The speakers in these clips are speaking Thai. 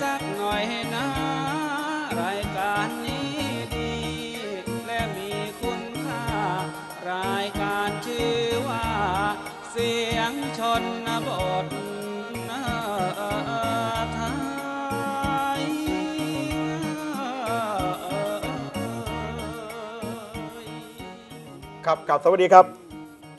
สักหน่อยนะรายการนี้ดีและมีคุณค่ารายการชื่อว่าเสียงชนบทไทยครับกราบสวัสดีครับ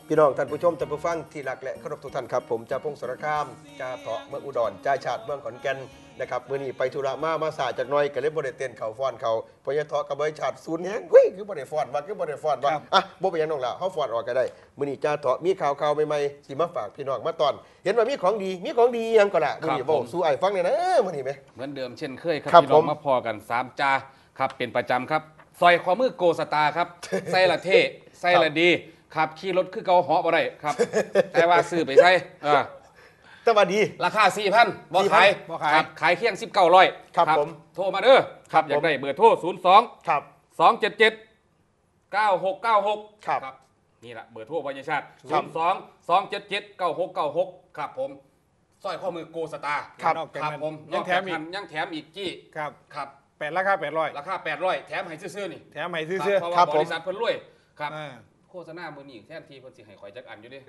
พี่น้องท่านผู้ชมท่านผู้ฟังที่รักและเคารพทุกท่านครับผมจ่าพงศ์สรคามจ่าเถาะเมืองอุดรจ่าชาติเมืองขอนแก่นนะครับมื้อนี้ไปธุระมาสายจากน้อยก็เลยบ่ได้เต้นเข่าฟ้อนเขาพญาเถาะกับใบชาติศูนย์แฮงเฮ้ยคือบ่ได้ฟ้อนว่าคือบ่ได้ฟ้อนว่าอ่ะบ่เป็นหยังน้องล่ะเฮาฟ้อนออกก็ได้มื้อนี้จ่าเถาะมีข่าวใหม่ๆสิมาฝากพี่น้องมาตอนเห็นว่ามีของดีหยังก็ล่ะมื้อนี้เว้าสู่อ้ายฟังเนี่ยนะมื้อนี้แหมเหมือนเดิมเช่นเคยครับ ครับ พี่น้องมาพอกัน3จ่าครับเป็นประจำครับซอยข้อมือโกสตาร์ครับใส่ละเท่ใส่ละดีครับขี่รถคือเกาเหาะบ่ได้ครับแต่ว่าซื้อไปใช้สวัสดีราคา 4,000 บ่ขายครับขายเคียง 19,100 ครับผมโทรมาเด้อครับอยากได้เบอร์โทร02ครับ277 9696ครับนี่แหละเบอร์โทรพญาชาติ02 277 9696ครับผมสร้อยข้อมือโกสตาร์ครับผมยังแถมอีกจี้ครับราคา800ราคา800แถมให้ซื่อๆนี่แถมให้ซื่อเพราะว่าบริษัทเพิ่นรวยครับโฆษณามื้อนี้แทนที่เพิ่นสิให้ข่อยจักอันอยู่ดิ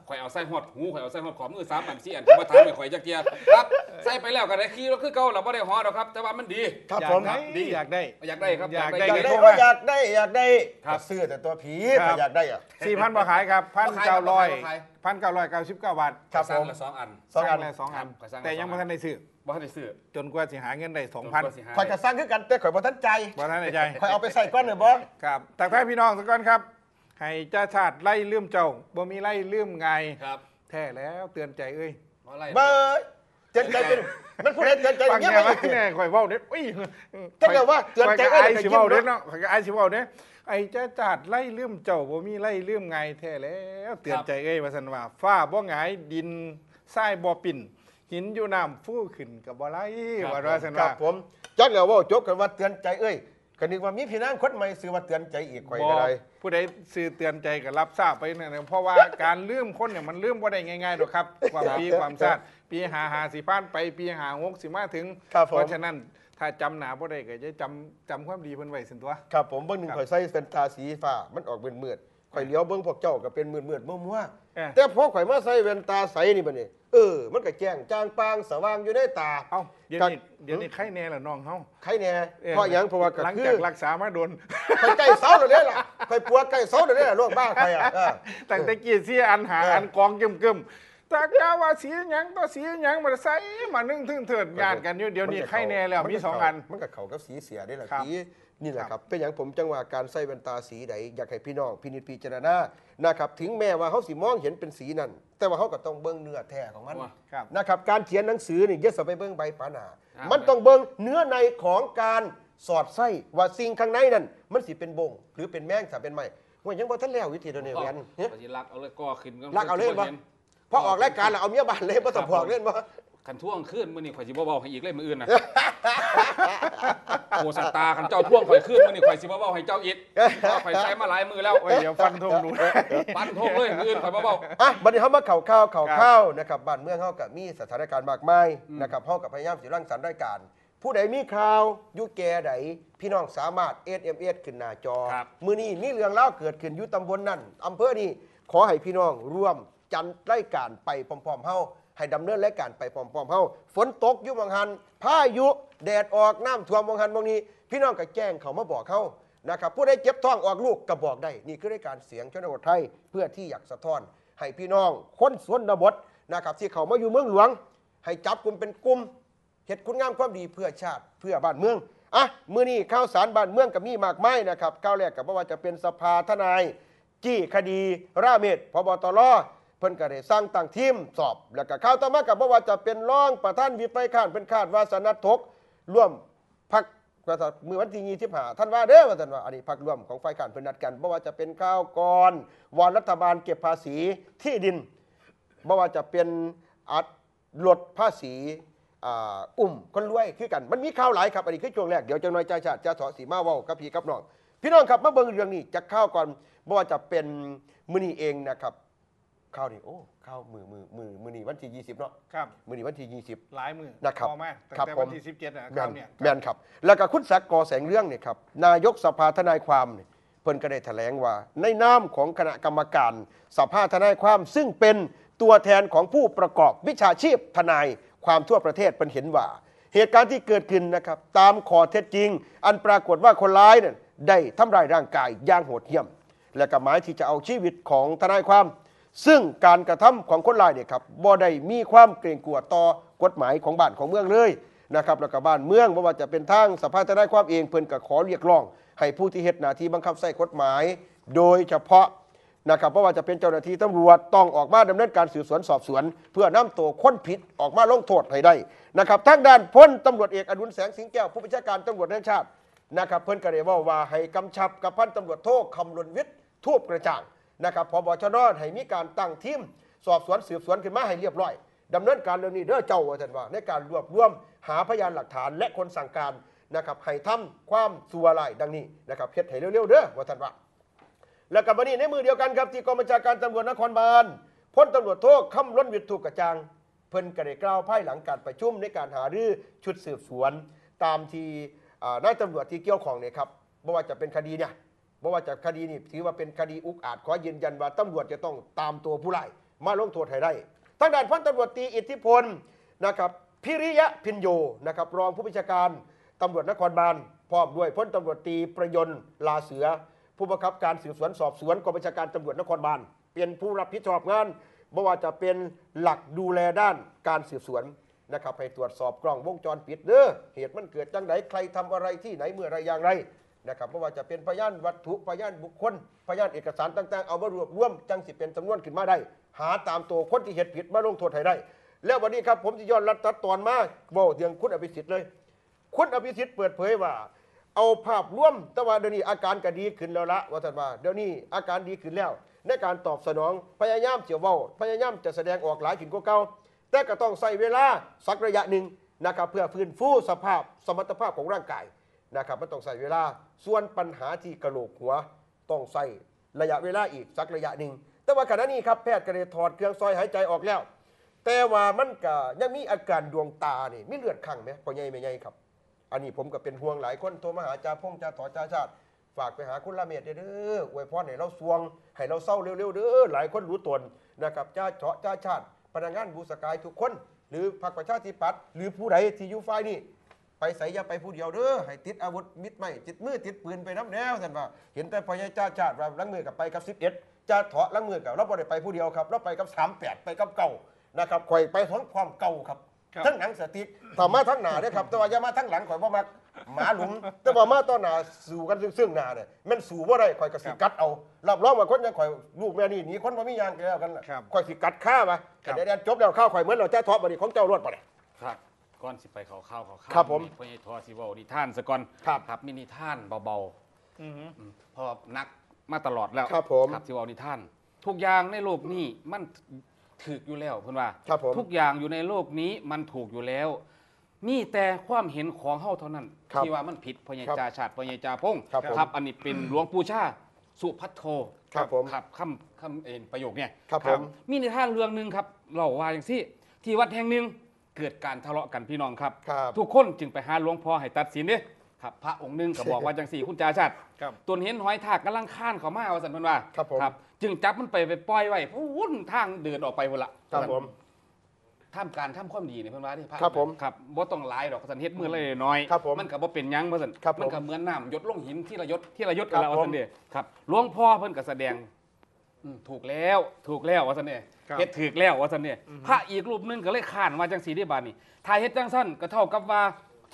ข่อยเอาใส่ฮอดหูข่อยเอาใส่ฮอดขอมือ3อัน4อันบ่ถามให้ข่อยจักเที่ยครับใส่ไปแล้วก็ได้ขี่รถคือเก่าเราบ่ได้ฮอดหรอกครับแต่ว่ามันดีครับผมดีอยากได้ครับอยากได้ครับซื้อแต่ตัวผีถ้าอยากได้อ่ะ 4,000บ่ขายครับ 1,999 บาทครับผม2อันแต่ยังบ่ทันได้ซื้อจนกว่าสิหาเงินได้ 2,000 ข่อยจะสร้างคือกันแต่ข่อยบ่ทันใจข่อยเอาไปใส่ก้อนเนี่ยบ่ครับตักท้ายพี่น้องสักก่อนครับให้จ้าชาติไล่ลืมเจ้าบ่มีไล่ลืมไงแท้แล้วเตือนใจเอ้ยเบ้ยเตือนใจเป็นมันพูดเตือนใจอย่างเงี้ยไม่แน่ข่อยเว้าเด้อุ้ยถ้าเกิดว่าเตือนใจไอ้สิเว้าเด้เนาะข่อยก็ไอ้สิเว้าเด้ไอ้จ้าชาติไล่ลืมเจ้าบ่มีไล่ลืมไงแท้แล้วเตือนใจเอ้ยว่าซั่นว่าฟ้าบ่หงายดินทรายบ่ปิ่นหินอยู่น้ำฟูขึ้นกับบ่ไหลว่าซั่นว่าผมจักแล้วว่าจบกันว่าเตือนใจเอ้ยก็นึกว่ามีพี่นางคนใหม่ซื้อว่าเตือนใจอีกข่อยก็ได้ผู้ใดซื้อเตือนใจก็รับทราบไปนั่นเพราะว่าการลืมคนเนี่ยมันลืมบ่ได้ง่ายๆหรอกครับความปีความชาติปี55สิผ่านไปปี56สิมาถึงเพราะฉะนั้นถ้าจำหน้าบ่ได้ก็จะจำความดีเพิ่นไว้ซั่นตัวครับผมเบิ่งนึงข่อยใส่แว่นตาสีฟ้ามันออกมืดๆข่อยเลี้ยวเบิ่งพวกเจ้าก็เป็นมืดๆมัวๆแต่พอข่อยมาใส่แว่นตาใสนี่บัดนี้มันก็แจ้งจางปางสว่างอยู่ในตาเดี๋ยวนี้ไข้แน่ล่ะน้องเฮาไข้แน่เพราะหยังเพราะว่าหลังจากรักษามาโดนข่อยใกล้เซาแล้วเด้ล่ะข่อยปัวใกล้เซาแล้วเด้ล่ะโรคบ้าข่อยตั้งแต่กี้สิอันหาอันกองกึมๆจากกาว่าสีหยังต่อสีหยังมันใส่มานึ่งถึงเถิดงานกันอยู่เดี๋ยวนี้ไข้แน่แล้วมี2อันมันก็เข้ากับสีเสียได้ล่ะสีนี่แหละครับเป็นอย่างผมจังว่าการใส่แว่นตาสีใดอยากให้พี่น้องพินิจพิจารณานะครับถึงแม้ว่าเขาสิมองเห็นเป็นสีนั้นแต่ว่าเขาก็ต้องเบิ่งเนื้อแท้ของมันนะครับการเขียนหนังสือนี่อย่าสไปเบิ่งใบปานามันต้องเบิ่งเนื้อในของการสอดไส้ว่าสิ่งข้างในนั้นมันสิเป็นบงหรือเป็นแมงถ้าเป็นไม้ว่ายังบ่ทันแล้ววิธีเดียวนี้แม่นลักเอาเลยก็ขึ้นลักเอาเลยบ่พอออกรายการแล้วเอาเมียบ้านเลยบ่ต้องบอกเล่นบ่คันท่วงขึ้นมื้อนี้ข่อยสิบ่เว้าให้อีกเลยมื้ออื่นน่ะโกสตาคันเจ้าท่วงข่อยขึ้นมื้อนี้ข่อยสิบ่เว้าให้เจ้าอีกข่อยใช้มาหลายมื้อแล้วเดี๋ยวฟันธงดูฟันธงเลยมื้ออื่นข่อยบ่เว้าบัดนี้เฮามาข่าวนะครับบ้านเมืองเฮาก็มีสถานการณ์มากมายนะครับเฮาก็พยายามสิรังสรรค์รายการผู้ใดมีข่าวอยู่แก่ใดพี่น้องสามารถ SMS ขึ้นหน้าจอมื้อนี้มีเรื่องเล่าเกิดขึ้นอยู่ตำบลนั้นอำเภอนี้ขอให้พี่น้องร่วมจัดรายการไปพร้อมๆเฮาให้ดำเนินรายการไปพร้อมๆเฮาฝนตกอยู่บางหันพายุแดดออกน้ำท่วมบางหันบางนี้พี่น้องก็แจ้งเขามาบอกเขานะครับผู้ใดเจ็บท้องออกลูกก็บอกได้นี่คือรายการเสียงชนบทไทยเพื่อที่อยากสะท้อนให้พี่น้องคนชนบทนะครับที่เขามาอยู่เมืองหลวงให้จับกลุ่มเป็นกลุ่มเฮ็ดคุณงามความดีเพื่อชาติเพื่อบ้านเมืองมื้อนี้ข่าวสารบ้านเมืองก็มีมากมายนะครับก้าวแรกก็บ่ว่าจะเป็นสภาทนายจี้คดีราเมศพบตรเพิ่นก็ได้สร้างตั้งทีมสอบแล้วก็ข่าวต่อมาก็บ่ว่าจะเป็นรองประธานวิปฝ่ายค้านเป็นคาดว่าสนัดทกร่วมพรรคมื้อวันที่25ท่านว่าเด้อว่าซั่นว่าอันนี้พรรคร่วมของฝ่ายค้านเพิ่นนัดกันบ่ว่าจะเป็นข่าวก่อนวอนรัฐบาลเก็บภาษีที่ดินบ่ว่าจะเป็นลดภาษีคนรวยคือกันมันมีข่าวหลายครับอันนี้คือช่วงแรกเดี๋ยวจังน้อยจ่าชาติจะสอสีมาเว้ากับพี่กับน้องพี่น้องครับมาเบิ่งเรื่องนี้จากข่าวก่อนบ่ว่าจะเป็นมื้อนี้เองนะครับ ข้าวนี่โอ้ข้าวมือนี่วันที่20เนาะ ครับ มือนี่วันที่20หลายมือ นะครับ พอมากตั้ง ครับ แต่ ผ วั ม นที่17นะค แม่ รับ น เนี่ย แม่นครับ แล้วก็คุณศักดิ์กอแสงเรื่องเนี่ยครับนายกสภาทนายความเนี่ยเพิ่นก็ได้แถลงว่าในนามของคณะกรรมการสภาทนายความ ซึ่งเป็นตัวแทนของผู้ประกอบวิชาชีพทนายความทั่วประเทศเพิ่นเห็นว่า เหตุการณ์ที่เกิดขึ้นนะครับตามข้อเท็จจริง อันปรากฏว่าคนร้ายเนี่ยได้ทำร้ายร่างกายอย่างโหดเหี้ยม และก็หมายที่จะเอาชีวิตของทนายความ ซึ่งการกระทำของคนร้ายเนี่ยครับบ่ได้มีความเกรงกลัวต่อกฎหมายของบ้านของเมืองเลยนะครับแล้วก็บ้านเมืองบ่ว่าจะเป็นทางสภาทนายความเองเพิ่นก็ขอเรียกร้อง ให้ผู้ที่เฮ็ดหน้าที่บังคับใช้กฎหมาย โดยเฉพาะนะครับเพราะว่าจะเป็นเจ้าหน้าที่ตำรวจต้องออกมาดำเนินการสืบสวนสอบสวน เพื่อนำตัวคนผิดออกมาลงโทษให้ได้นะครับทางด้านพลตำรวจเอกอดุลแสงสิงแก้วผู้บัญชาการตำรวจแห่งชาตินะครับเพิ่นก็ได้ว่าให้กำชับกับพันตำรวจโทคำลนวิทย์ทูบกระจ่างนะครับพบชนให้มีการตั้งทีมสอบสวนสืบสวนขึ้นมาให้เรียบร้อยดำเนินการเรื่องนี้เด้อเจ้าว่าท่านว่าในการรวบรวมหาพยานหลักฐานและคนสั่งการนะครับให้ทำความสัวไล่ดังนี้นะครับเฮ็ดให้เร็วๆเด้อว่าท่านว่าแล้วกับวันนี้ในมือเดียวกันครับที่กองบัญชาการตำรวจนครบาลพลตำรวจโทคำล้นวิทย์ถูกกระจ่างเพิ่นก็ได้กล่าวภายหลังการประชุมในการหารือชุดสืบสวนตามที่นายตำรวจที่เกี่ยวข้องเนี่ยครับบ่ว่าจะเป็นคดีเนี่ยบ่ว่าจะคดีนี้ถือว่าเป็นคดีอุกอาจขอยืนยันว่าตำรวจจะต้องตามตัวผู้ร้ายมาลงโทษให้ได้ทางด้านพันตำรวจตรีอิทธิพลนะครับพิริยะพินโยนะครับรองผู้บัญชาการตำรวจนครบาลพร้อมด้วยพลตำรวจตรีประยนต์ลาเสือผู้บังคับการสืบสวนสอบสวนกองบัญชาการตำรวจนครบาลเป็นผู้รับผิดชอบงานไม่ว่าจะเป็นหลักดูแลด้านการสืบสวนนะครับให้ตรวจสอบกล้องวงจรปิดเด้อเหตุมันเกิดจังไหนใครทำอะไรที่ไหนเมื่อไรอย่างไรนะครับไม่ว่าจะเป็นพยานวัตถุพยานบุคคลพยานเอกสารต่างๆเอามารวบรวมจังสิเป็นจำนวนขึ้นมาได้หาตามตัวคนที่เหตุผิดมาลงโทษให้ได้แล้ววันนี้ครับผมจะย้อนรัดตัดตอนมาบอกเรื่องคุณอภิสิทธิ์เลยคุณอภิสิทธิ์เปิดเผยว่าเอาภาพรวมแต่ว่าเดี๋ยวนี้อาการก็ดีขึ้นแล้วละว่าท่านว่าเดี๋ยวนี้อาการดีขึ้นแล้วในการตอบสนองพยายามเจียวเว้าพยายามจะแสดงออกหลายขึ้นกว่าเก่าแต่ก็ต้องใช้เวลาสักระยะหนึ่งนะครับเพื่อฟื้นฟูสภาพสมรรถภาพของร่างกายนะครับมันต้องใช้เวลาส่วนปัญหาที่กระโหลกหัวต้องใช้ระยะเวลาอีกสักระยะหนึ่งแต่ว่าขณะนี้ครับแพทย์ก็ได้ถอดเครื่องซอยหายใจออกแล้วแต่ว่ามันก็ยังมีอาการดวงตานี่มีเลือดคั่งไหมพ่อใหญ่แม่ใหญ่ครับอันนี้ผมก็เป็นห่วงหลายคนโทรมาหาจ่าพงษ์จ่าถอจ่าชาติฝากไปหาคุณละเมียดเด้ออวยพรให้เราสวงให้เราเศร้าเร็วๆเด้อหลายคนรู้ตนนะครับจ่าเฉาะจ่าชาติพนักงานบูสกายทุกคนหรือพรรคประชาธิปัตย์หรือผู้ใดที่อยู่ฝ่ายนี้ไปใส่ยาไปผู้เดียวเด้อให้ติดอาวุธมิดไม่ติดมือติดปืนไปน้ำแนวท่านว่าเห็นแต่พ่อใหญ่จ่าชาติว่าลังมือกับไปกับ11จ่าเถาะลังมือกับเราบ่ได้ไปผู้เดียวครับเราไปกับ38ไปกับเก่านะครับข่อยไปท้องความเก่าครับทั้งหนังสติ๊กต่อมาทั้งหน้าด้วยครับแต่ว่าอย่ามาทั้งหลังข่อยบ่มักหมาหลุมแต่ว่ามาต้อนหน้าสู่กันซึ่งหน้าเนี่ยมันสู่บ่ได้ข่อยก็สิกัดเอารับรองว่าคนยังข่อยลูกแม่นี่หนีคนบ่มียางแล้วกันข่อยสิกัดฆ่ามาเดี๋ยวจบแล้วข้าวข่อยเหมือนเราจ่าเถาะบ่นี่ของเจ้ารอดบ่ได้ครับก่อนสิไปเขาข้าวครับผม พ่อใหญ่ทอสิเว้านิทานซะก่อน ครับ มีนิทานเบาๆพอนักมาตลอดแล้ว ครับผม ครับสิเว้านิทานทุกอย่างในโลกนี้มันถูกอยู่แล้วเพิ่นว่า ครับผม ทุกอย่างอยู่ในโลกนี้มันถูกอยู่แล้วมีแต่ความเห็นของเฮาเท่านั้น ครับ ที่ว่ามันผิดพ่อใหญ่ ครับ จ่าชาติพ่อใหญ่จ่าพงษ์ ครับผม ครับอันนี้เป็นหลวงปู่ชาสุพัทโท ครับผม ครับคำเอ็นประโยคเนี่ย ครับผม มีนิทานเรื่องหนึงครับเล่าว่าอย่างซี่ที่วัดแห่งหนึ่งเกิดการทะเลาะกันพี่น้องครับ ครับ ทุกคนจึงไปหาหลวงพ่อให้ตัดสินเด้ครับพระองค์หนึงก็บอกว่าจังสี่คุณจ่าชาติ ครับ ตนเห็นหอยทากกำลังข้านเขามาว่าสันเพิ่นว่า ครับผม จึงจับมันไปปล่อยไว้พุ่นทางเดินออกไปพุ่นละ ครับผม ท่ามการทำความดีเนี่ยเพิ่นว่าที่พระ ครับผม ครับบ่ต้องหลายดอกสันเฮ็ดมือละน้อย ครับผม มันก็บ่เป็นหยังว่าซั่น ครับผม มันก็เหมือนน้ำหยดลงหินที่ละยศ ครับ กันแล้วว่าซั่นเด้ครับหลวงพ่อเพิ่นก็แสดงถูกแล้วว่าซั่นเด้ ครับ เฮ็ดถูกแล้วว่าซั่นเด้พระอีกรูปหนึงก็เลยค้านว่าจังซี่ได้บาดนี้ถ้าเฮ็ดจังซั่นก็เท่ากับว่า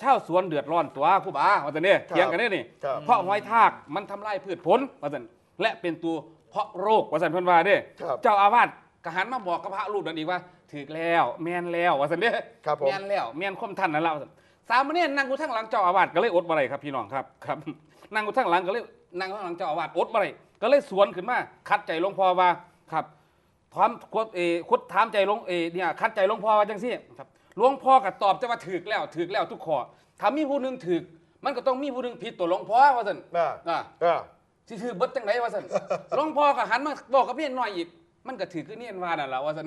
ชาวสวนเดือดร้อนตัวครูบาว่าซั่นเด้เถียงกันเด้นี่ ครับ เพราะหอยทากมันทำลายพืชผลว่าซั่นและเป็นตัวเพราะโรคว่าซั่นเพิ่นว่าเด้ ครับ เจ้าอาวาสก็หันมาบอกกับพระรูปนั้นอีกว่าถูกแล้วแม่นแล้วว่าซั่นเด้ ครับผม แม่นแล้วแม่นความท่านนั่นแล้วว่าซั่นสามเณรนั่งอยู่ทางหลังเจ้าอาวาสก็เลยอดบ่ได้ครับพี่น้องครับนั่งอยู่ทางหลังก็เลยนั่งอยู่ทางหลังเจ้าอาวาสอดบ่ได้ก็เลยสวนขึ้นมาคัดใจหลวงพ่อว่าครับถามคุดถามใจหลวงเนี่ยคัดใจหลวงพ่อว่าจังซี่ครับหลวงพ่อก็ตอบจะว่าถูกแล้วทุกข้อถ้ามีผู้หนึงถูกมันก็ต้องมีผู้หนึงผิดตัวหลวงพ่อว่าซั่น อ่า อ่า อ่า สิถือเบิดจังไดว่าซั่น หลวงพ่อก็หันมาบอกกับพี่น้อยอีก มันก็ถือคือเนียนว่านั่นแหละว่าซั่น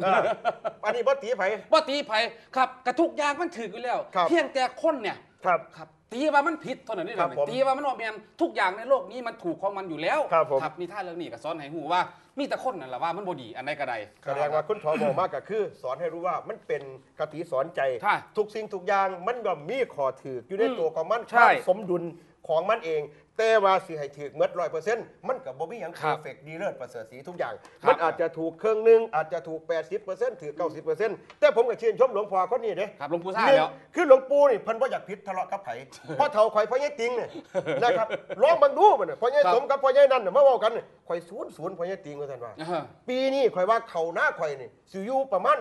อันนี้บ่ตีไผ บ่ตีไผครับกระทุกอย่างมันถืออยู่แล้ว ครับ เพียงแต่คนเนี่ย ครับ ครับตีว่ามันผิดเท่านั้นนี่แห ครั ละ บผม ตีว่ามันบ่แม่นทุกอย่างในโลกนี้มันถูกของมันอยู่แล้ว ครับผม นิทานเรื่องนี้ก็สอนให้ฮู้ว่ามีแต่คนนั่นแหละว่ามันบ่ดีอันใดก็ได้ แสดงว่าคุณถอบอกมากก็คือ สอนให้รู้ว่ามันเป็นคติสอนใจ ใช่ ทุกสิ่งทุกอย่างมันก็มีข้อถืออยู่ในตัวของมัน ใช่ ความสมดุลของมันเอง แต่ว่าสิให้ถือเมด100%มันก็บ่มีหยังเพ ครั อบ ร์เฟกต์ดีเลิศประเสริฐสีทุกอย่าง ครับ มันอาจจะถูกครึ่งหนึงอาจจะถูก 80%ถือ 90%แต่ผมก็ชื่นชมหลวงพ่อคนนี้เด้ ครับหลวงปู่ซ่า หนึ่ง แล้ว คือหลวงปู่นี่เพิ่นบ่อยากผิดทะเลาะกับไผเพราะเฒ่าข่อยพ่อใหญ่ติงเนี่ยนะครับลองเบังดูมันน่ะพ่อใหญ่ ครับ สมกับพ่อใหญ่นั่นน่ะมาเว้ากันน่ะข่อยศูนย์พ่อใหญ่ติงว่าซั่นว่า ปีนี้ข่อยว่าเขาหน้าข่อยนี่สิอยู่ประมาณ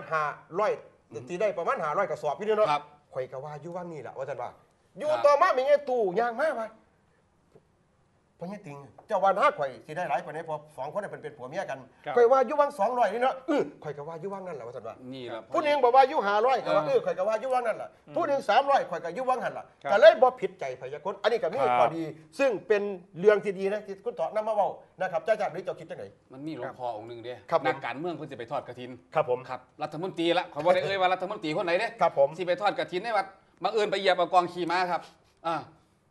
500สิได้ประมาณ500กระสอบพี่เนาะ ครับ ข่อยก็ว่าอยู่ว่างนี่แหละว่าซั่นว่าอยู่ ครับ ต่อมามีไงตู้ย่างมาว่าพ่อใหญ่ติงเจ้าว่าหน้าข่อยสิได้หลายปานใดพอสองคนน่ะเป็นผัวเมียกัน ครับ ข่อยว่าอยู่ว่าง200นี่เนาะข่อยก็ว่าอยู่ว่างนั่นแหละว่าซั่นว่า นี่แหละ ผู้หนึงบอกว่าอยู่500ก็ว่าข่อยก็ว่าอยู่ว่างนั่นล่ะผู้หนึง300ข่อยก็อยู่ว่างหั่นล่ะก็เลยบ่ผิดใจพยากรณ์อันนี้ก็มีข้อดี ซึ่งเป็นเรื่องที่ดีนะที่คุณต่อนำมาเว้านะครับเจ้าหรือเจ้าคิดจังได๋ มันมีหลวงพ่อองค์หนึงเด้ ครับผม นักการเมืองเพิ่นสิไปทอดกฐิน ครับผม ครับรัฐมนตรีละขอยบ่ได้เอ่ยว่ารัฐมนตรีคนไหนเด้ ครับผม สิไปทอดกฐินในวัดบังเอิญไปเหยียบเอากองขี่ม้าครั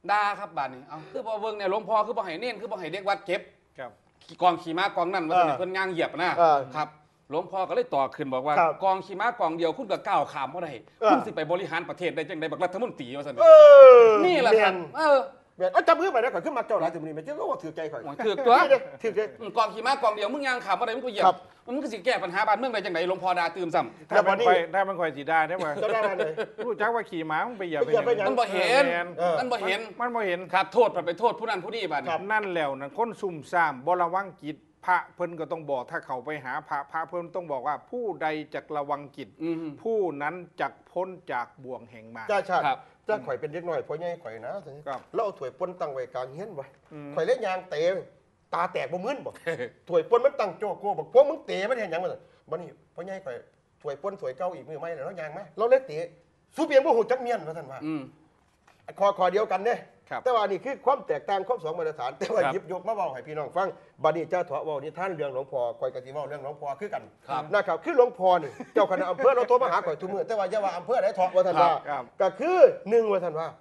บด่าครับบาดนี้เอาคือบ่เบิ่งเนี่ยหลวงพ่อคือบ่ให้เน้นคือบ่ให้เด็กวัดเก็บ ครับ กองขี่ม้ากองนั่นว่าเพิ่นย่างเหยียบนะ ครับหลวงพ่อก็เลยต่อขึ้นบอกว่า ครับ กองขี่ม้ากองเดียวคุณก็ก้าวข้ามบ่ได้คุณสิไปบริหารประเทศได้จังไดบักรัฐมนตรีว่าซั่น นี่แหละครับ แม่นเอาจับมือไปนะข่อยขึ้นมาเจ้าหลายตัวนี้แม่นเจ้าก็ว่าถือใจข่อย ถือตัว นี่เด้ถือใจ กองขี่ม้ากองเดียวมึงย่างข้ามบ่ได้มึงก็เหยียบ ครับ มันก็สิแก้ปัญหาบ้านเมืองได้จังไดหลวงพ่อด่าตื่มซ้ำ ถ้ามันคอยสีได้ได้ป่ะ เจ้าได้เลย รู้จักว่าขี่ม้ามึงไปเหยียบ ไปเหยียบไปหยัง มันบ่เห็น เออ มันบ่เห็น มันบ่เห็น ครับโทษไปโทษผู้นั้นผู้นี้บาดนี้ นั่นแล้วนั่นคนซุ่มซ่ามบ่ระวังจิตพระเพิ่นก็ต้องบอกถ้าเขาไปหาพระเพิ่นต้องบอกว่าผู้ใดจักระวังจิต อืม ผู้นั้นจักพ้นจากบ่วงแห่งมาร จ้าชาติ ครับ จ้าข่อยเป็นเด็กน้อยพ่อใหญ่ข่อยนะครับ แล้วเอาถ้วยปนตั้งไว้กลางเฮียนไว้ อืม ข่อยเล่นยางเตะตาแตกบ่มึนบ่ ถ้วยปนมันตั้งโจโก้บอกพวกมึงเตะมันเห็นหยังบ่ซั่นบ่นี่พ่อใหญ่ข่อยถ้วยปนถ้วยเก่าอีกมือใหม่แล้วยางมาเราเล่นเตะสู้เพียงบ่ฮู้จักเมียนว่าซั่นว่า อืม คอเดียวกันเด้ ครับ แต่ว่านี่คือความแตกต่างความสองมาตรฐาน แต่ว่า ครับ หยิบยกมาเว้าให้พี่น้องฟังบัดนี้เจ้าเถาะเว้านิทานเรื่องหลวงพ่อข่อยก็สิเว้าเรื่องหลวงพ่อคือกัน ครับ นะครับคือหลวงพ่อนี่ เจ้าคณะอำเภอเราโทรมาหาข่อยทุกมื้อแต่ว่าอย่าว่าอำเภอใดเถาะว่าท่านว่า ครับ ก็คือหนึ่งว่าท่านว่า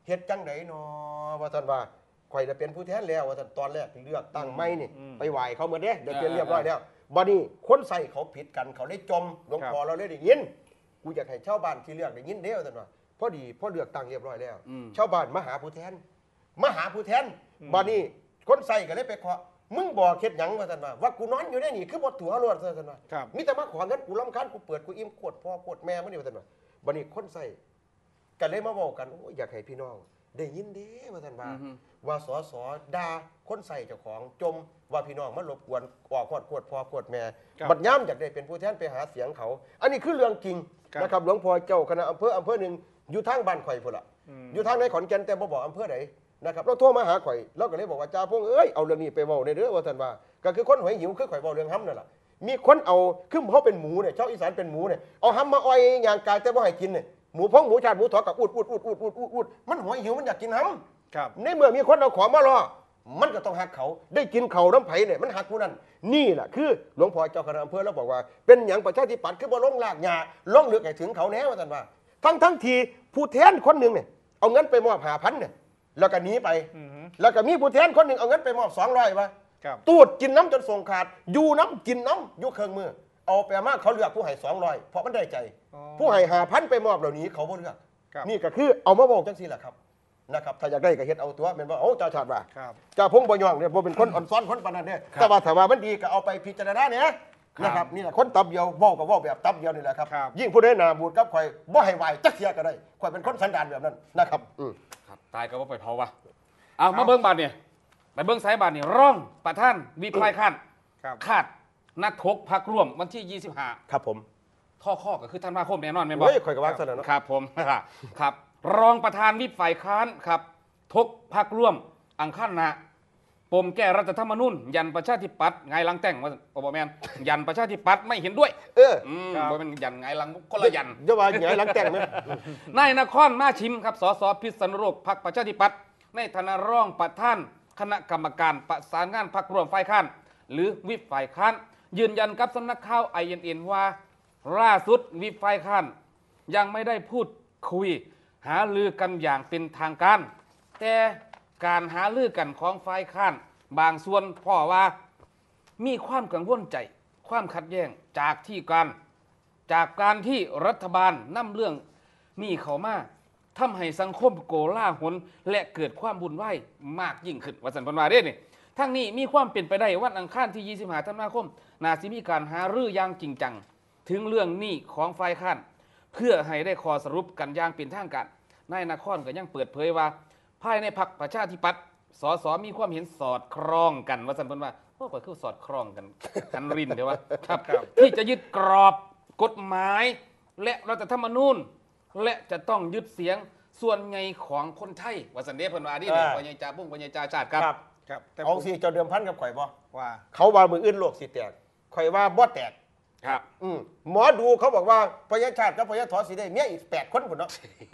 เฮ็ดจังได๋น้อว่าท่านว่าข่อยจะเป็นผู้แทนแล้วว่าท่านตอนแรกที่เลือกตั้งไม่นี่ไปไหว้เขาหมดเด้เดี๋ยวเป็นเรียบร้อยแล้วบัดนี้คนใส่เขาผิดกันเขาเลยจมหลวงพ่อเราเลยได้ยินกูอยากให้ชาวบ้านที่เลือกได้ยินเด้ว่าท่านว่าพอดีพอเลือกตั้งเรียบร้อยแล้ว ชาวบ้านมาหาผู้แทนบัดนี้คนใส่ก็เลยไปขอมึงบอกเฮ็ดหยังว่าท่านว่ากูนอนอยู่ในนี่คือบ่ตั๋วรถว่าท่านว่า ครับ มีแต่มาขอเงินกูรำคาญกูเปิดกูอิ่มโคตรพ่อโคตรแม่มันนี่ว่าท่านว่าบัดนี้คนใส่ก็เลยมาบอกกันโอ้ยอยากให้พี่น้องได้ยินเด้ว่าท่านว่า ว่าสสด่าคนใส่เจ้าของจมว่าพี่น้องมารบกวนออกขวดพ่อขวดแม่ ครับ บัดย่ำอยากได้เป็นผู้แทนไปหาเสียงเขา อันนี้คือเรื่องจริง ครับ นะครับหลวงพ่อเจ้าคณะอำเภอหนึ่งอยู่ทางบ้านข่อยพุ่นละอยู่ทางในขอนแก่นแต่บ่บอกอำเภอไหนนะครับเราโทรมาหาข่อยเราก็เลยบอกว่าจ่าพงเอ้ยเอาเรื่องนี้ไปเว้าในเด้อว่าท่านว่าก็คือคนหอยหิวคือข่อยเว้าเรื่องห้ำนั่นแหละมีคนเอาคือเขาเป็นหมูเนี่ยชาวอีสานเป็นหมูเนี่ยเอาห้ำมาอ้อยอย่างกายแต่บ่ให้กินเนี่ยหมูพองหมูชาติหมูถอกับอุดมันหอยหิวมันอยากกินห้ำ ครับ ในเมื่อมีคนเอาของมารอ มันก็ต้องหักเขา ได้กินเขาน้ำไผ่เนี่ยมันหักผู้นั้น นี่แหละคือหลวงพ่อเจ้าคณะอำเภอแล้วบอกว่า เป็นอย่างประชาธิปัตย์คือบ่ลงลากหญ้าลงลึกให้ถึงเขาแน่ว่าท่านว่า ทั้งทีผู้แทนคนหนึ่งเนี่ยเอาเงินไปมอบ5,000เนี่ยแล้วก็หนีไป แล้วก็มีผู้แทนคนหนึ่งเอาเงินไปมอบ200ว่า ครับ ตูดกินน้ำจนส่งขาด อยู่น้ำกินน้ำอยู่เครื่องมือ เอาไปมากเขาเลือกผู้ให้200เพราะมันได้ใจ ผู้ให้5,000ไปมอบเหล่านี้เขาบ่เลือก ครับ นี่ก็คือเอามาบอกจังซี่แหละครับ นะครับถ้าอยากได้ก็เฮ็ดเอาตัวเป็นว่าโอ้จ่าชาติว่า ครับ จ่าพงบ่ย่องเนี่ยบ่เป็นคนอ่อนซ้อนคนปานนั้นเด้แต่ว่าถ้าว่ามันดีก็เอาไปพิจารณาเนี่ยนะครับนี่แหละคนตับเดียวเว้าก็เว้าแบบตับเดียวนี่แหละครับ ครับ ยิ่งผู้ใดหน้าบูดกับข่อยบ่ให้ไหวจักเที่ยก็ได้ข่อยเป็นคนสันดานแบบนั้นนะครับ ครับตายก็ว่าไปเผาวะเอามาเบิ้งบาทเนี่ยไปเบิ้งสายบาทเนี่ยร่องประท่านวิพายคาด ครับ คาดนัดทกพักร่วมวันที่ 25 ครับผม ข้อก็คือธันวาคมแน่นอนแม่นบ่ เฮ้ยข่อยก็ว่าซะแล้วเนาะ ครับผม ครับรองประธานวิปฝ่ายค้านครับทกพักร่วมอังคารหนะปมแก้รัฐธรรมนูญยันประชาธิปัตย์ไงหลังแต่งว่าบ่แม่นยันประชาธิปัตย์ไม่เห็นด้วย ครับ บ่เป็นยันไงหลังคนละยัน อย่าว่าหงายหลังแต่งนะ นายนครมาชิมครับสสพิษณุโลกพรรคประชาธิปัตย์ในฐานะรองประธานคณะกรรมการประสานงานพรรคร่วมฝ่ายค้านหรือวิปฝ่ายค้าน ยืนยันกับสำนักข่าว INN ว่าล่าสุดวิปฝ่ายค้านยังไม่ได้พูดคุยหารือกันอย่างเป็นทางการแต่การหารือกันของฝ่ายค้านบางส่วนพ่อว่ามีความกังวลใจความขัดแย้งจากการที่รัฐบาลนำเรื่องนี้เข้ามาทำให้สังคมโกลาหลและเกิดความวุ่นวายมากยิ่งขึ้นว่าสันพันวาเด้นี่ทั้งนี้มีความเป็นไปได้วันอังคารที่25 ธันวาคมน่าสิมีการหารืออย่างจริงจังถึงเรื่องนี้ของฝ่ายค้านเพื่อให้ได้ข้อสรุปกันอย่างเป็นทางการนายนครก็ยังเปิดเผยว่าภายในพรรคประชาธิปัตย์สสมีความเห็นสอดคล้องกันว่าสันพันว่าโอ้ก็คือสอดคล้องกันกันรินเดี๋ยวว่าครับที่จะยึดกรอบกฎหมายและรัฐธรรมนูญและจะต้องยึดเสียงส่วนใหญ่ของคนไทยว่าสันเดชเพิ่นว่านี่ปัญญาจ่าบุ้งปัญญาจ่าชาติครับ ครับแต่ เอาสิเจ้าเดิมพันกับข่อยบ่ ว่า เขาว่ามืออื่นโลกสิแตกข่อยว่าบ่แตก ครับ หมอดูเขาบอกว่าพญาชาติกับพญาถอสิได้เมียอีก8 คนพุ่นเนาะ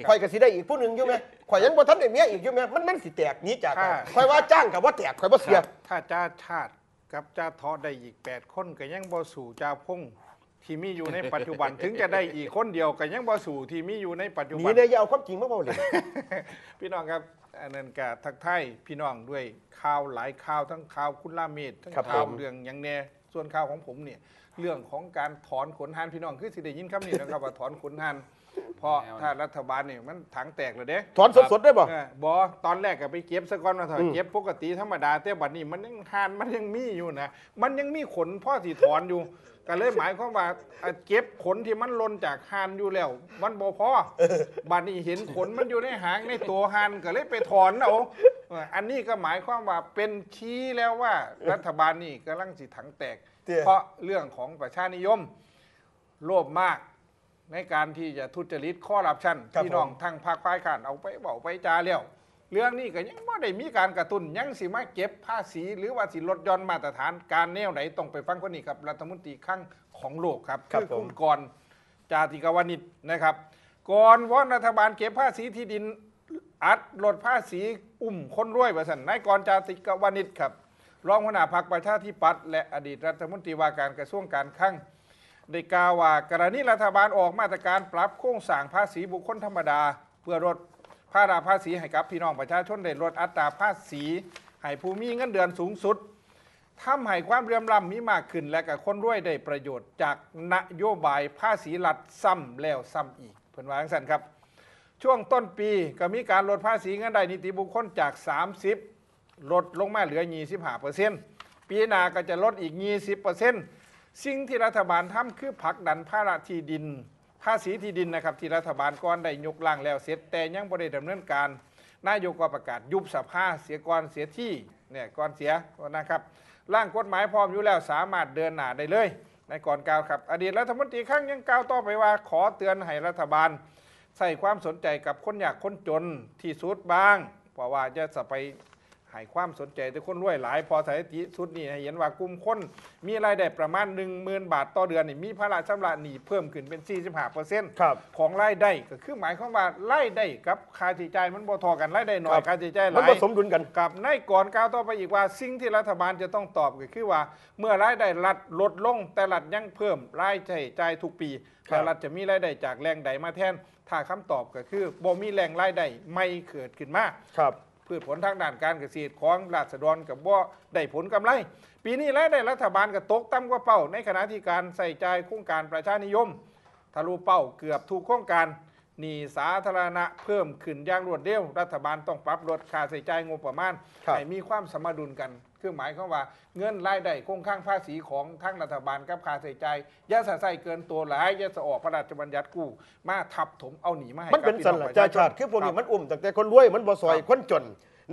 ข่อยก็สิได้อีกผู้หนึงอยู่ไหมข่อยยังบ่ทันได้เมียอีกอยู่ไหมมันสิแตกหนี้จากกันข่อยว่าจ้างกับว่าแตกข่อยบ่เสีย ถ้าจ้าชาติกับจ้าทอได้อีก8 คนก็ยังบ่สู่จ้าพงที่มีอยู่ในปัจจุบัน ถึงจะได้อีกคนเดียวก็ยังบ่สู่ที่มีอยู่ในปัจจุบั นี่เนี่ยอย่าเอาความจริงมาเว้าเลย พี่น้องครับอันนั้นก็ทักทายพี่น้องด้วยข่าวหลายข่าวทั้งข่าวคุณลาเมศทั้ง ครับ ข่าว ผม เรื่องอย่างแน่ส่วนข่าวของผมเนี่ยเรื่องของการถอนขนหานพี่น้องคือสิได้ยินคำนี้นะครับ ว่าถอนขนหานเพราะถ้ารัฐบาลเนี่ยมันถังแตกเลยเด้ ถอนสดๆได้บ่ บอตอนแรกก็ไปเก็บซะก่อนมาเถอะเก็บปกติธรรมดาแต่บัดนี้มันยังหานมันยังมีอยู่นะมันยังมีขนพ่อที่ถอนอยู่ ก็เลยหมายความว่าเก็บขนที่มันหล่นจากหานอยู่แล้วมันบ่พอบัดนี้เห็นขนมันอยู่ในหางในตัวหานก็เลยไปถอนเอาอันนี้ก็หมายความว่าเป็นชี้แล้วว่ารัฐบาลนี่กำลังสิถังแตก เพราะเรื่องของประชานิยมโลภมากในการที่จะทุจริตคอร์รัปชัน ครับ พี่น้อง ผม ทางภาคฝ่ายค้านเอาไปบอกไปจาแล้วเรื่องนี้ก็ยังไม่ได้มีการกระตุ้นยังสิมาเก็บภาษีหรือว่าสิลดหย่อนมาตรฐานการแนวไหนต้องไปฟังคนนี้ครับรัฐมนตรีข้างของโลกครับ ครับ คือ ผม คุณกรณ์จาติกาวนิชนะครับก่อนวอนรัฐบาลเก็บภาษีที่ดินอัดลดภาษีคนรวยประสันนายกรณ์จาติกาวนิชครับรองหัวหน้าพรรคประชาธิปัตย์และอดีตรัฐมนตรีว่าการกระทรวงการคลังได้กล่าวว่ากรณีรัฐบาลออกมาตรการปรับโครงสร้างภาษีบุคคลธรรมดา เพื่อลดภาระภาษีให้กับพี่น้องประชาชนได้ลดอัตราภาษีให้ผู้มีเงินเดือนสูงสุดทำให้ความเหลื่อมล้ำมีมากขึ้นและกับคนรวยได้ประโยชน์จากนโยบายภาษีรัฐซ้ำแล้วซ้ำอีกเพิ่นว่าจังซั่นครับช่วงต้นปีก็มีการลดภาษีเงินได้นิติบุคคลจาก 30 ลดลงมาเหลือ 25%ปีหน้าก็จะลดอีก 20%สิ่งที่รัฐบาลทำคือผลักดันภาระที่ดินภาษีที่ดินนะครับที่รัฐบาลก่อนได้ยกร่างแล้วเสร็จแต่ยังบ่ได้ดำเนินการนายกก็ประกาศยุบสภาเสียก่อนเสียที่เนี่ยก่อนเสียนะครับร่างกฎหมายพร้อมอยู่แล้วสามารถเดินหน้าได้เลยในก่อนกล่าวครับอดีตรัฐมนตรีข้างยังกล่าวต่อไปว่าขอเตือนให้รัฐบาลใส่ความสนใจกับคนยากคนจนที่สุดบ้างเพราะว่าจะไปให้ความสนใจแต่คนรวยหลายพอสถิติสุดนี่ให้เห็นว่ากลุ่มคนมีรายได้ประมาณ 10,000 บาทต่อเดือนนี่มีภาระชำระหนี้เพิ่มขึ้นเป็น 45% ครับ ของรายได้ก็คือหมายความว่ารายได้กับค่าใช้จ่ายมันบ่เทอกันรายได้น้อย ครับ ค่าใช้จ่ายห มัน ลาย ผสมดุลกัน กับในก่อนกล่าวต่อไปอีกว่าสิ่งที่รัฐบาลจะต้องตอบก็คือว่าเมื่อรายได้รัฐลดลงแต่รัฐยังเพิ่มรายจ่ายทุกปี ครับ แต่รัฐจะมีรายได้จากแหล่งใดมาแทนถ้าคำตอบก็คือบ่มีแหล่งรายได้ไม่เกิดขึ้นมา ครับ พืชผลทางด้านการเกษตรของราษฎรกับบ่ได้ผลกำไร ปีนี้รายได้รัฐบาลก็ตกต่ำกว่าเป้าในขณะที่การใส่ใจายโครงการประชานิยมทะลุเป้าเกือบทุกโครงการหนี้สาธารณะเพิ่มขึ้นอย่างรวดเร็วรัฐบาลต้องปรับลดค่าใช้จ่ายงบประมาณ ครับ ให้มีความสมดุลกันคือหมายความว่าเงินรายได้คงค้างภาษีของทั้งรัฐบาลกับค่าใช้จ่ายอย่าสะใส่เกินตัวหลายอย่าสะออกพระราชบัญญัติกู้มาทับถมเอาหนีมาให้ มันเป็น กับ สัน พี่ ห อง ลั ป ก ระ ชาติคือพวกนี้ รับ มันตั้งแต่คนรวยมันบ่ซอย ครับ คนจน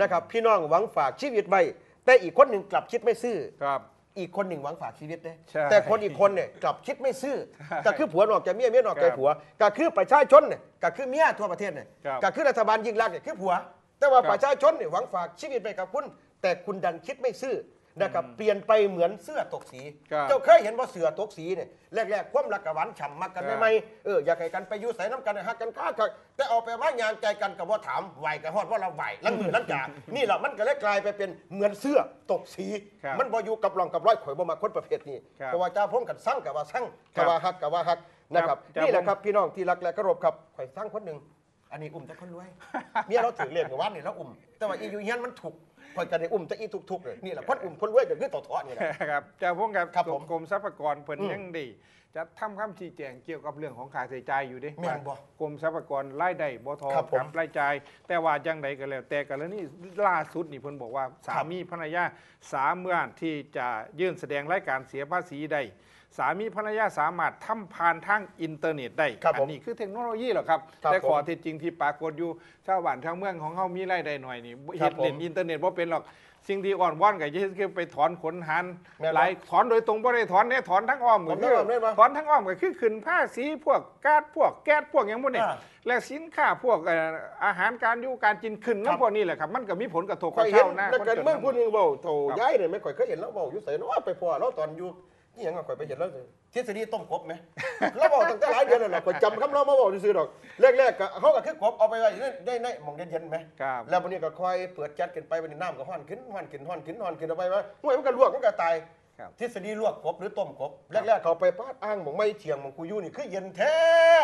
นะครับพี่น้องหวังฝากชีวิตไว้แต่อีกคนหนึ่งกลับคิดไม่ซื่อ ครับ อีกคนหนึ่งหวังฝากชีวิตได้ ใช่ แต่คนอีกคนเนี่ยกลับคิดไม่ซื่อ ใช่ ก็คือผัวนอกจากเมียเมียนอก ครั จาก บ ผัวก็คือประชาชนเนี่ยก็คือเมียทั่วประเทศเนี่ย ครับ ก็คือรัฐบาลยิ่งรักษณ์เนี่ยคือผัว แต่ว่า ครับ ประชาชนเนี่ยหวังฝากชีวิตไปกับคุณแต่คุณดันคิดไม่ซื่อ นะครับเปลี่ยนไปเหมือนเสื้อตกสี ครับ เจ้าเคยเห็นว่าเสื้อตกสีเนี่ยแรกๆความรักกับหวานฉ่ำมักกันได้ไหมอยากให้กันไปอยู่ใส่น้ำกันฮักกันค้ากันแต่เอาไปว่างานใจกันกับว่าถามไหวกับฮอดว่าเราไหวลังมือลังจ่านี่แหละมันก็เลยกลายไปเป็นเหมือนเสื้อตกสี ครับ มันบ่อยู่กับรองกับร้อยข่อยบ่มาคนประเภทนี้ ครับ เพราะว่าเจ้าพงกันสั่งกับว่าสั่ง ครั กับบ ว่าฮักกับว่าฮักนะครับ ครับ นี่แหละครับพี่น้องที่รักและเคารพครับข่อยสั่งคนหนึ่งอันนี้อุ้มแต่คนรวยเมียเราถือเรียกว่านี่แล้วอุ้มแต่ว่าอีอยู่เฮียนมันถูกข่อยจะได้อุ้มแต่อีทุกๆเลยนี่แหละคนอุ้มคนรวยก็คือต่อๆนี่แหละ ครับเจ้าพงกับ ครับผม กรมทรัพยากรเพิ่นยังดีจะทำคำชี้แจงเกี่ยวกับเรื่องของค่าใช้จ่ายอยู่เดิ แม่นบ่ กรมทรัพยากรรายได้บ่ทอ ครับผม กับรายจ่ายแต่ว่าจังใดก็แล้วแต่กันแล้วนี่ล่าสุดนี่เพิ่นบอกว่าสามีภรรยาสามารถที่จะยื่นแสดงรายการเสียภาษีได้สามีภรรยาสามารถทำผ่านทางอินเทอร์เน็ตได้ ครับผม อันี้คือเทคโนโลยีเหรอครับ ครับ แต่ขอ ผม เท็จจริงที่ปรากฏอยู่ชาวบ้านชาวเมืองของเฮามีรายได้หน่อยนี่ ครั เฮ็ บ ดเล่น ผม อินเทอร์เน็ตบ่เป็นหรอกสิ่งที่อ่อนว่อนก็คือไปถอนขนหัน แม่นบ่ หลายถอนโดยตรงบ่ได้ถอนเนี่ยถอนทั้งอ้อมก็ ถอนทั้งอ้อมได้บ่ ถอนทั้งอ้อมก็คือขึ้นภาษีพวกก๊าซพวกแก๊สพวกอย่างพวกนี้ อ่า และสินค้าพวกอาหารการอยู่การกินขึ้น ครับ น้ำพวกนี้แหละครับมันก็มีผลกระทบ ข่ กั อบ ยเห็น ชาวนา นักการเมืองผู้หนึงเว้าโถ ครับ ย้ายเนี่ยไม่ข่อยเคยเห็นแล้วเว้าอยู่ไสเนาะไปพอเราตอนอยู่นี่หยังอะข่อยไปเห็นแล้วทฤษฎีต้มกบไหมเราเว้าตั้งแต่หลายเดือนแล้วล่ะข่อยจำคำเรามาเว้าซื่อๆดอกแรกๆก็เฮาก็คือกบเอาไปไว้ในหม่องเย็นๆไหม ครับ แล้ววันนี้ก็ค่อยเปิดแก๊สขึ้นไปวันนี้น้ำก็ฮ้อนขึ้นเอาไปว่าห่วยมันก็ลวกมันก็ตาย ครับ ทฤษฎีลวกกบหรือต้มกบแรกๆเขาไปปาดอ้างหม่องไม่เถียงหม่องกูอยู่นี่คือเย็นแท้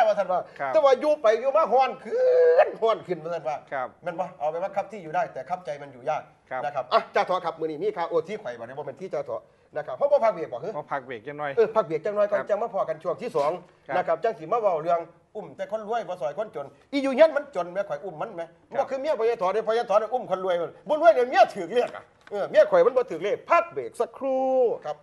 ว่าท่านว่า ครับ แต่ว่าอยู่ไปอยู่มาฮ้อนขึ้นว่าท่านว่า ครับ แมันบ่เอาไปว่าครับที่อยู่ได้แต่ครับใจมันอยู่ยาก ครับ นะครับอ่ะจ่าถอครับมื้อนี้มีข่าวโอที่ไข่บ่ได้บ่เป็นที่จ่าถอนะครับเพราะบ่พักเบรกบ่คือ พอพักเบรกจังหน่อย พักเบรกจังน้อยก่อน ครับ จังมาพอกันช่วงที่สอง ครับ นะครับจังสิมาเว้าเรื่องอุ้มแต่คนรวยบ่ซอยคนจนอีอยู่เฮียนมันจนแม่ข่อยอุ้มมันแม่บ่คือเมียพญาถอได้พญาถอได้อุ้มคนรวยมันบ่รวยเนี่ยเมียถูกเรียกอ่ะเมียข่อยมันบ่ถูกเรียกพักเบรกสักครู่ครับ